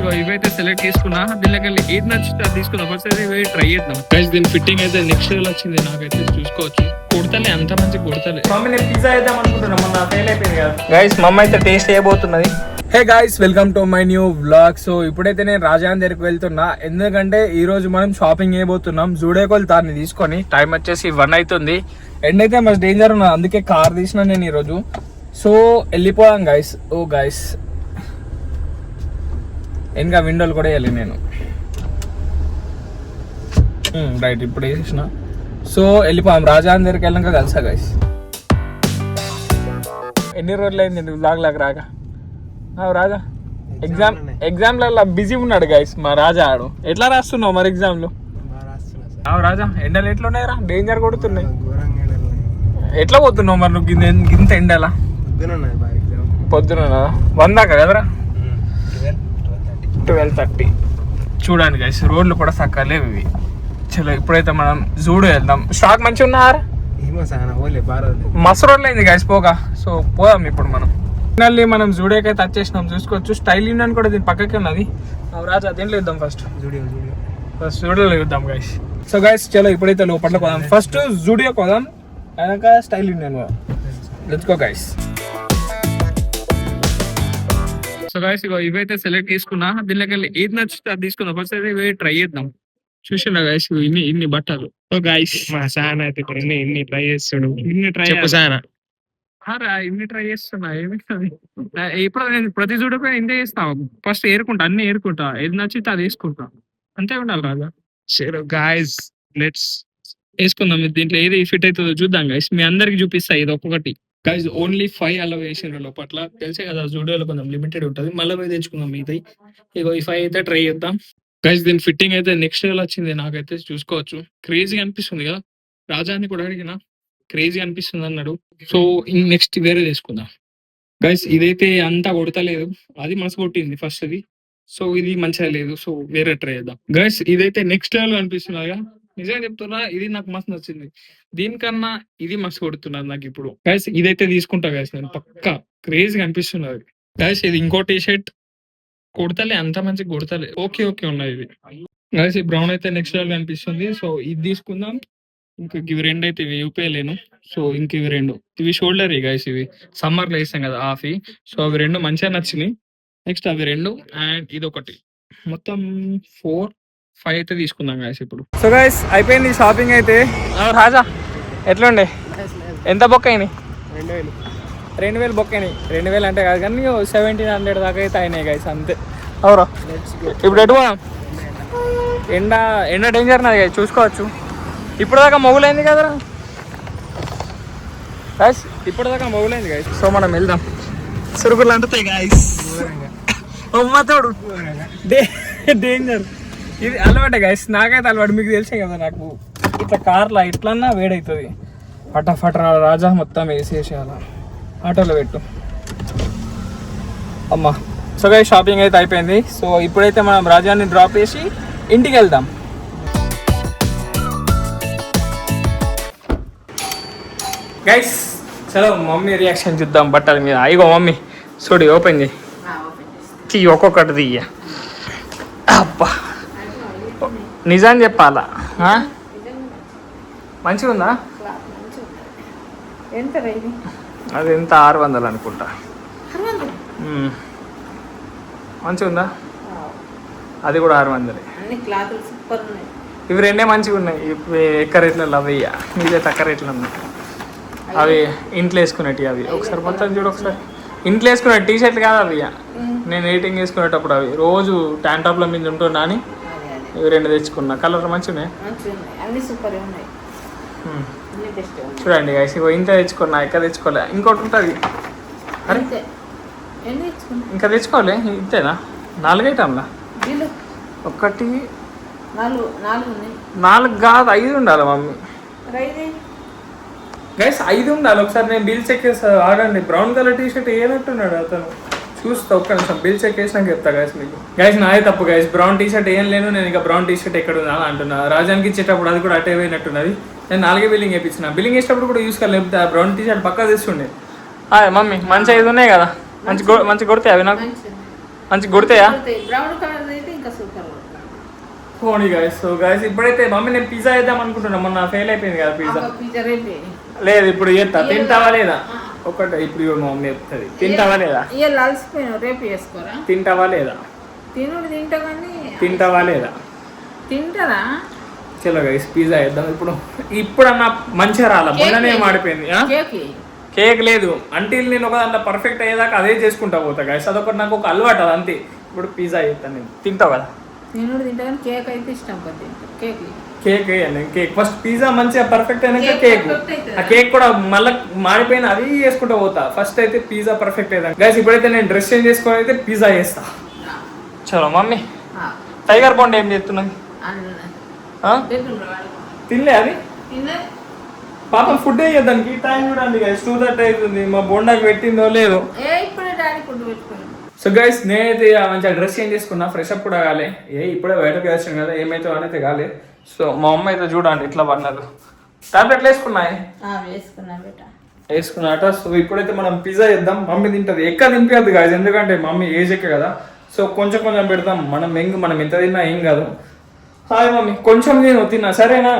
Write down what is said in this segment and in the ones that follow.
ఇగో ఇవైతే సెలెక్ట్ చేసుకున్నా, దీనికి ఏది నచ్చితే అది తీసుకున్నా. ఫస్ట్ అయితే ఇవి ట్రై చేద్దాం గైస్. దీని ఫిట్టింగ్ అయితే నెక్స్ట్ లెవెల్ వచ్చింది, నాకైతే చూసుకోవచ్చు. కుడతలే, అంత మంచి కుడతలే. మమ్మీ నేను పిజ్జా వేద్దాం అనుకుంటున్నా, మొన్న ఫెయిల్ అయిపోయింది కదా గైస్. మమ్మీ అయితే టేస్ట్ చేయబోతున్నది. Hey guys, welcome to my new vlog. So ఇప్పుడైతే నేను రాజాన్ దగ్గరికి వెళ్తున్నా, ఎందుకంటే ఈ రోజు మనం షాపింగ్ చేయబోతున్నాం. జూడేకోల్ తాన్ని తీసుకొని. టైం వచ్చేసి 1 అవుతుంది. ఎండ్ అయితే మస్తు డేంజర్ ఉన్నది, అందుకే కార్ తీసిన నేను ఈరోజు. సో వెళ్ళిపోయాం గైస్. ఓ గైస్, ఇంకా విండోలు కూడా వేయాలి నేను. రైట్, ఇప్పుడు వేసేసిన. సో వెళ్ళిపోయాం. రాజాన్ దగ్గరికి వెళ్ళాక కలిసా గైస్. ఎన్ని రోజులు అయింది వ్లాగ్ లాగా రాక. రాజా ఎగ్జామ్లలో బిజీ ఉన్నాడు గైస్ మా రాజా. ఆడు ఎట్లా రాస్తున్నావు మరి ఎగ్జామ్లు? రాజా ఎండలు ఎట్లా ఉన్నాయిరా? డేంజర్ కొడుతున్నాయి. ఎట్లా పోతున్నావు మరి నువ్వు ఇంత ఎండలా? పొద్దున 1 దాకా కదరా? 12:30. చూడండి గైస్, రోడ్లు కూడా చక్కగా లేవు ఇవి. చలో ఇప్పుడైతే మనం జూడు వెళ్దాం. స్టాక్ మంచిగా ఉన్నారా? మస్తు రోడ్లు అయింది గైస్ పోగా. సో పోదాం ఇప్పుడు మనం. ఫైనల్లీ మనం జూడియోకైతే వచ్చేసినాం. చూసుకోవచ్చు, స్టైల్ యూనియన్ కూడా దీని పక్కకే ఉన్నది. రాజా దేంట్లో ఇద్దాం? ఫస్ట్ జూడియోలో ఇద్దాం గైస్. సో గైస్ చలో ఇప్పుడైతే లోపల పోదాం. ఫస్ట్ జూడియో పోదాం, వెనక Style Union. Let's go guys. So guys ఇగో ఇవైతే సెలెక్ట్ చేసుకున్నా, దీనికి ఏది నచ్చితే అది తీసుకున్నా. ఫస్ట్ అయితే ఇవి ట్రై చేద్దాం. చూసినా గైస్ ఇన్ని బట్టలు. సో గైస్ మా సాన్ అయితే ఇప్పుడు ఇన్ని ట్రై చేస్తాడు. ఇన్ని ట్రై చేస్తున్నా. ఏమి ఇప్పుడు నేను ప్రతి చూడపై ఇంతే చేస్తా. ఫస్ట్ ఏరుకుంటా, అన్ని ఏరుకుంటా. ఏది నచ్చితే అది వేసుకుంటా. అంతే ఉండాలి రాజా. సరే గైస్ లెట్స్ వేసుకుందాం. దీంట్లో ఏది ఫిట్ అవుతుందో చూద్దాం గైస్. మీ అందరికి చూపిస్తా ఇది ఒక్కొక్కటి. గైస్ ఓన్లీ 5 అలా వేసిన లోపట్ల తెలిసే కదా, జూడియోలో కొంచెం లిమిటెడ్ ఉంటుంది. మళ్ళీ పోయి తెచ్చుకుందాం మిగతాయి. ఇగో ఈ 5 అయితే ట్రై చేద్దాం గైస్. దీని ఫిట్టింగ్ అయితే నెక్స్ట్ లెవెల్ వచ్చింది, నాకైతే చూసుకోవచ్చు. క్రేజీ అనిపిస్తుంది కదా. రాజాని కూడా అడిగిన, క్రేజీ అనిపిస్తుంది అన్నాడు. సో నెక్స్ట్ వేరే తీసుకుందాం గైస్. ఇదైతే అంతా కొడతలేదు, అది మనసు కొట్టింది ఫస్ట్ ఇది. సో ఇది మంచిగా లేదు, సో వేరే ట్రై చేద్దాం గైస్. ఇదైతే నెక్స్ట్ లెవెల్ అనిపిస్తున్నదిగా, నిజంగా చెప్తున్నా. ఇది నాకు మస్తు నచ్చింది, దీనికన్నా ఇది మస్తు కొడుతున్నది నాకు ఇప్పుడు గైస్. ఇదైతే తీసుకుంటా గైస్ నేను పక్కా. క్రేజీగా అనిపిస్తున్నది గైస్. ఇది ఇంకో టీ షర్ట్ కొడతలే, అంత మంచి కొడతలే. ఓకే ఉన్నది ఇది గైస్. ఈ బ్రౌన్ అయితే నెక్స్ట్ లెవెల్ అనిపిస్తుంది. సో ఇది తీసుకుందాం. ఇంకా ఇవి 2 అయితే ఇవి యూపీలేను. సో ఇంక ఇవి 2 ఇవి షోల్డర్ గైస్. ఇవి సమ్మర్ లో వేసాం కదా హాఫ్. సో అవి 2 మంచిగా నచ్చినాయి. నెక్స్ట్ అవి 2 అండ్ ఇది ఒకటి, మొత్తం 4, 5 అయితే తీసుకుందాం గైస్ ఇప్పుడు. సో గైస్ అయిపోయింది షాపింగ్ అయితే. రాజా ఎట్లుండే? ఎంత బొక్క అయినాయి? 2000 బొక్క అయినాయి. 2000 అంటే కాదు కానీ 1700 దాకా అయితే అయినాయి గైస్, అంతే. అవురా ఇప్పుడు ఎటు ఎండ డేంజర్ నాది గైస్, చూసుకోవచ్చు. ఇప్పుడు దాకా మొగులైంది కదరా గైస్, ఇప్పుడు దాకా మొగులైంది గైస్. సో మనం వెళ్దాం. సురుగులు అంటుతాయి గైస్. తోడు డేంజర్. ఇది అలవాటే గైస్, నాకైతే అలవాటు. మీకు తెలిసే కదా, నాకు ఇట్లా కార్లో ఎట్లన్నా వేడవుతుంది. ఫటాఫట రాజా మొత్తం వేసేసేయాల. ఆటోలో పెట్టు అమ్మా. సో గైస్ షాపింగ్ అయితే అయిపోయింది. సో ఇప్పుడైతే మనం రాజాని డ్రాప్ చేసి ఇంటికి వెళ్దాం గైస్. చలో మమ్మీ రియాక్షన్ చూద్దాం బట్టల మీద. అయ్యో మమ్మీ చూడు, ఓపెన్ చేయి, ఒక్కొక్కటి తీయ. అబ్బా నిజాన్ని చెప్పాలా, మంచిగా ఉందా? అది ఎంత 600 అనుకుంటా. మంచిగా ఉందా? అది కూడా 600. ఇవి 2 మంచిగా ఉన్నాయి. ఇవి ఎక్క రేట్లలో అయ్యా, మీదే తక్కువ రేట్లు ఉన్నాయి. అవి ఇంట్లో వేసుకునేవి. అవి ఒకసారి మొత్తం చూడు ఒకసారి. ఇంట్లో వేసుకునే టీ షర్ట్లు కాదు అవి. నేను ఎయిటింగ్ వేసుకునేటప్పుడు అవి రోజు ట్యాన్ టాప్ల మీద ఉంటున్నా అని ఇవి 2 తెచ్చుకున్నా. కలర్ మంచిగా ఉన్నాయి. చూడండి గైస్, ఇగో ఇంత తెచ్చుకున్నా, ఎక్క తెచ్చుకోలే. ఇంకోటి ఉంటుంది. అరే ఇంకా తెచ్చుకోలే. ఇంతేనా? 4 ఐటమ్లా? 1 4 కాదు, 5 ఉండాలి మమ్మీ గైస్. 5 ఉండాలి. ఒకసారి నేను బిల్ చెక్ చేస్తా, ఆగండి. బ్రౌన్ కలర్ టీ షర్ట్ వేయనట్టున్నాడు అతను. చూస్తా ఒక్క నిమిషం, బిల్ చెక్ చేసినాక చెప్తా గైస్ మీకు. గైస్ నాదే తప్పు గైస్, బ్రౌన్ టీ షర్ట్ ఏం లేను నేను. ఇంకా బ్రౌన్ టీ షర్ట్ ఎక్కడ ఉందా అంటున్నా. రాజానికి ఇచ్చేటప్పుడు అది కూడా అటే పోయినట్టున్నది. నేను 4 బిల్లింగ్ వేయించిన. బిల్లింగ్ వేసేటప్పుడు కూడా చూసుకోలేకపోతే ఆ బ్రౌన్ టీ షర్ట్ పక్కా తెస్తుండే. మమ్మీ మంచి 5 ఉన్నాయి కదా, మంచి కొడితే అవి నాకు మంచి కొడతాయా? బ్రౌన్ కలర్ అయితే ఇంకా సూపర్. పోనీ గైస్. సో గైస్ ఇప్పుడైతే మమ్మీ నేను పిజ్జా వేద్దాం అనుకుంటున్నా, మొన్న ఫెయిల్ అయిపోయింది కదా పిజ్జా. పిజ్జా రేపే లేదు ఇప్పుడు చేస్తా, తింటావా లేదా? ఒకటి ఇప్పుడు మా మమ్మీ చెప్తుంది, తింటావా లేదా? ఇవాళ అలసిపోయినావు, రేపు చేసుకోరా. తింటావా లేదా? తినుడు తింటా కానీ తింటావా లేదా? తింటారా? చలో గైస్ పిజ్జా వేద్దాం. ఇప్పుడన్నా మంచిగా రాలా, మొన్ననే మాడిపోయింది. కేక్ లేదు అంటే నేను ఒక దాంట్లో పర్ఫెక్ట్ అయ్యేదాకా అదే చేసుకుంటా పోతా గైస్, అదొకటి నాకు ఒక అలవాటు అది అంతే. ఇప్పుడు పిజ్జా చేస్తాను నేను, తింటావు కదా? తినుడు తింటా కానీ కేక్ అయితే ఇష్టం కదా. కేక్ వేయాలి, కేక్ ఫస్ట్ పిజ్జా మంచిగా పర్ఫెక్ట్ అయినాక కేక్. ఆ కేక్ కూడా మళ్ళీ మాడిపోయిన అది చేసుకుంటూ పోతా. ఫస్ట్ అయితే పిజ్జా పర్ఫెక్ట్ అయ్యేదాకా గైస్. ఇప్పుడైతే నేను డ్రెస్ చేంజ్ చేసుకొని అయితే పిజ్జా చేస్తా. చలో మమ్మీ, టైగర్ బాండ్ ఏం చేస్తున్నాయి? తినలే అది పాపం ఫుడ్ దానికి టైం చూడండి గైస్, 2:30 అవుతుంది. మా బోండాకి పెట్టిందో లేదో. సో గైస్ నేనైతే మంచిగా డ్రెస్ చేంజ్ చేసుకున్నా, ఫ్రెష్ అప్ కూడా కాలే. ఇప్పుడే బయటకు వేసాను కదా, ఏమైతే అనేది కాలే. సో మా అమ్మ అయితే చూడండి ఇట్లా పడినారు. టాబ్లెట్లు వేసుకున్నాయి, వేసుకున్నాట. సో ఇప్పుడైతే మనం పిజ్జా చేద్దాం. మమ్మీ తింటది, ఎక్క తినిపించద్దు గాయస్, ఎందుకంటే మమ్మీ ఏజ్ ఎక్క కదా. సో కొంచెం కొంచెం పెడతాం, మనం ఎంత తిన్నా ఏం కాదు. హాయ్ మమ్మీ, కొంచెం నేను తిన్నా సరేనా?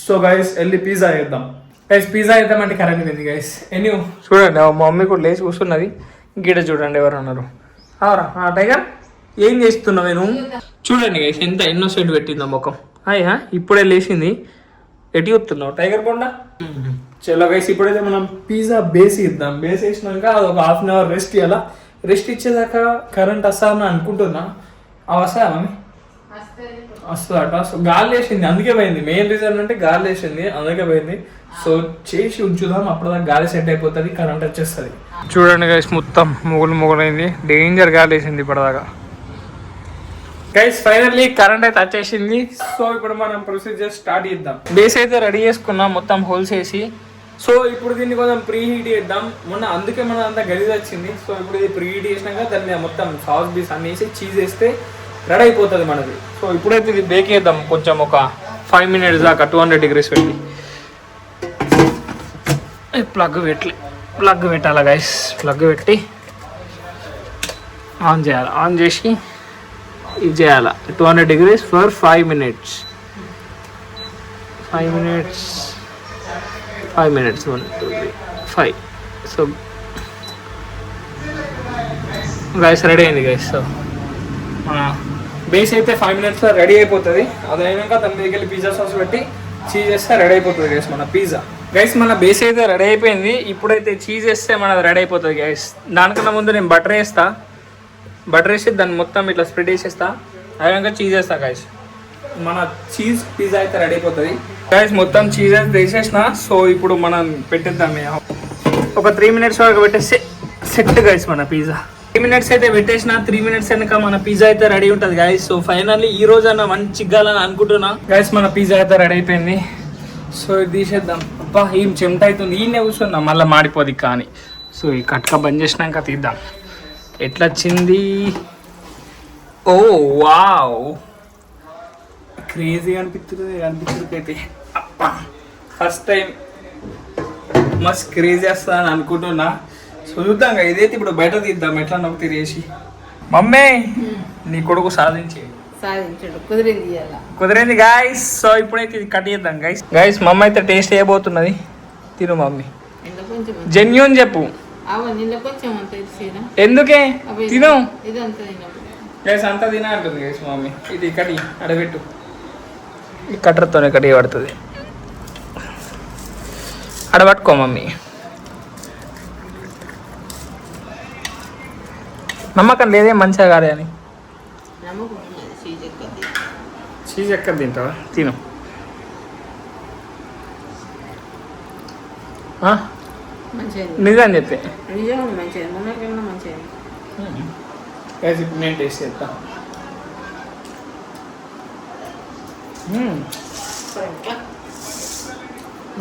సో గైస్ వెళ్ళి పిజ్జా చేద్దాం గైస్. పిజ్జా చేద్దామంటే కరెంట్ పోయింది గైస్. చూడండి మా మమ్మీ కూడా లేచి కూర్చున్నది. గీడ చూడండి ఎవరు ఉన్నారు. అవరా టైగర్ ఏం చేస్తున్నావు? నేను చూడండి గైస్ ఎంత ఇన్నోసెంట్ పెట్టిందా ముఖం. హాయ్ ఇప్పుడే లేచింది. ఎటు చూస్తున్నావు టైగర్ బొండా? చలో గైస్ ఇప్పుడైతే మనం పిజ్జా బేస్ ఇద్దాం. బేస్ వేసినాక అది ఒక 1/2 అవర్ రెస్ట్ ఇవ్వాలా. రెస్ట్ ఇచ్చేదాకా కరెంట్ వస్తామని అనుకుంటున్నా. అవి వస్తాయా మమ్మీ? వస్తుందట. సో గాలి వేసింది అందుకే పోయింది. మెయిన్ రీజన్ అంటే గాలి వేసింది అందుకే పోయింది. సో చేసి ఉంచుదాం, అప్పటిదాకా గాలి సెట్ అయిపోతుంది, కరెంట్ వచ్చేస్తుంది. చూడండి గైస్ మొత్తం మొగులైంది, డేంజర్ గాలి వేసింది ఇప్పటిదాకా. గైస్ ఫైనల్లీ కరెంట్ అయితే వచ్చేసింది. సో ఇప్పుడు మనం ప్రొసీజర్ స్టార్ట్ చేద్దాం. బేస్ అయితే రెడీ చేసుకున్నాం మొత్తం హోల్స్ వేసి. సో ఇప్పుడు దీన్ని కొంచెం ప్రీ హీట్ చేద్దాం. అందుకే మన అంతా గలీజ్ వచ్చింది. సో ఇప్పుడు ఇది ప్రీ హీట్ చేసినాక దాన్ని మొత్తం సాస్ బీస్ అన్ని వేసి చీజ్ వేస్తే రెడీ అయిపోతుంది మనది. సో ఇప్పుడైతే ఇది బేక్ చేద్దాం కొంచెం, ఒక 5 minutes దాకా 200 degrees పెట్టి. ప్లగ్ పెట్టాలి గైస్. ప్లగ్ పెట్టి ఆన్ చేయాలి. ఆన్ చేసి ఇది చేయాలి 200 degrees for 5 minutes. 5 minutes 1 2 3 5. So guys ready అయింది గైస్. సో మన బేస్ అయితే 5 minutesలో రెడీ అయిపోతుంది. అది అయినాక దాని మీదకి వెళ్ళి పిజ్జా సాస్ పెట్టి చీజ్ వేస్తే రెడీ అయిపోతుంది గైస్ మన పిజ్జా. గైస్ మన బేస్ అయితే రెడీ అయిపోయింది. ఇప్పుడైతే చీజ్ వేస్తే మనది రెడీ అయిపోతుంది గైస్. దానికన్నా ముందు నేను బటర్ వేస్తా. బటర్ వేసి దాన్ని మొత్తం ఇట్లా స్ప్రెడ్ చేసేస్తా. అయినాక చీజ్ వేస్తా గైస్. మన చీజ్ పిజ్జా అయితే రెడీ అయిపోతుంది గైస్. మొత్తం చీజ్ అయితే వేసేసిన. సో ఇప్పుడు మనం పెట్టేద్దాం. ఒక 3 minutes వరకు పెట్టేస్తే సెట్ గైస్ మన పిజ్జా. 3 minutes అయితే పెట్టేసిన. 3 minutes వెనక మన పిజ్జా అయితే రెడీ ఉంటుంది గైస్. సో ఫైనల్లీ ఈ రోజు అన్న మంచిగా అనుకుంటున్నా గైస్. మన పిజ్జా అయితే రెడీ అయిపోయింది. సో ఇది తీసేద్దాం. అబ్బా ఏం చెమట అవుతుంది, ఈయనే కూర్చుందాం మళ్ళీ మాడిపోదు కానీ. సో ఈ కట్క బంద్ చేసినాక తీద్దాం ఎట్లా వచ్చింది. ఓ వావ్ క్రేజీ అనిపిస్తుంది అయితే. అబ్బా ఫస్ట్ టైం మస్త్ క్రేజీ వస్తుందని అనుకుంటున్నా. సో చూద్దాం ఇదైతే ఇప్పుడు బయట తీద్దాం ఎట్లా నవ్వు తిరిగేసి. మమ్మీ నీ కొడుకు సాధించాడు, కుదిరింది గాయస్. సో ఇప్పుడైతే ఇది కట్ చేద్దాం గైస్. మమ్మీ అయితే టేస్ట్ చేయబోతున్నది. తిను మమ్మీ, జెన్యూన్ చెప్పు ఎందుకే తిను గైస్. అంతా తిన అంటుంది గైస్ మమ్మీ. ఇది కడి అడబెట్టు, ఈ కట్టర్తోనే కడి పడుతుంది. అడబట్టుకో మమ్మీ. నమ్మకం లేదే మంచిగా కాదే అని. చీజ్ ఎక్కడ తింటావా? తిను. నిజం చెప్పే నేను టేస్ట్ చేస్తా.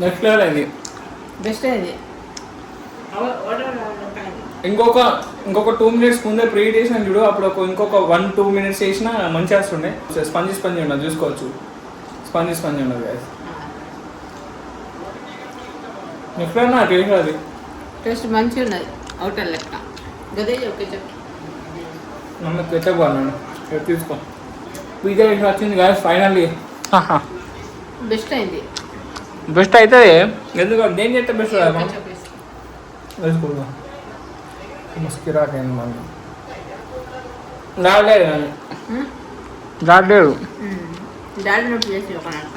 నెక్స్ట్ లెవెల్ అయింది. బెస్ట్ అయింది. ఇంకొక 2 minutes ముందే ప్రీ హీట్ చేసిన చూడు. అప్పుడు ఇంకొక 1-2 minutes చేసినా మంచిగా వస్తుండే. స్పంజీ ఉండదు చూసుకోవచ్చు. స్పంజీ ఉండదు గైస్. నెక్స్ట్ నా టేస్ట్ అది టేస్ట్ మంచిగా ఉన్నది. హోటల్ లెక్క గదే ఓకే చెప్పు. నన్ను పెట్టబోన్నాను తీసుకో పిజ్జా వచ్చింది కదా ఫైనల్లీ బెస్ట్ అయింది. బెస్ట్ అవుతుంది ఎందుకంటే దేని చేస్తే బెస్ట్ కదా మనం Ketchup వేసి. వేసుకుందాం ముస్కిరాకైంది మనం రాలేదు హ్మ్? రాలేదు డాడీ నోట్ చేసి ఒక నాకు.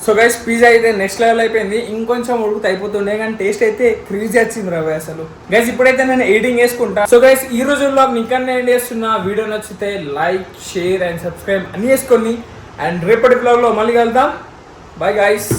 సో గైస్ పిజ్జా అయితే నెక్స్ట్ లెవెల్ అయిపోయింది. ఇంకొంచెం ఉడుకుతే అయిపోతుండే కానీ టేస్ట్ అయితే క్రీజీ వచ్చింది రవి అసలు. గైస్ ఇప్పుడైతే నేను ఎడిటింగ్ చేసుకుంటా. సో గైస్ ఈ రోజు వ్లాగ్ నీకన్నా ఎండ్ చేస్తున్నా. వీడియో నచ్చితే లైక్ షేర్ అండ్ సబ్స్క్రైబ్ అన్ని చేసుకోండి. అండ్ రేపటి వ్లాగ్ లో మళ్ళీ కలుద్దాం. Bye guys.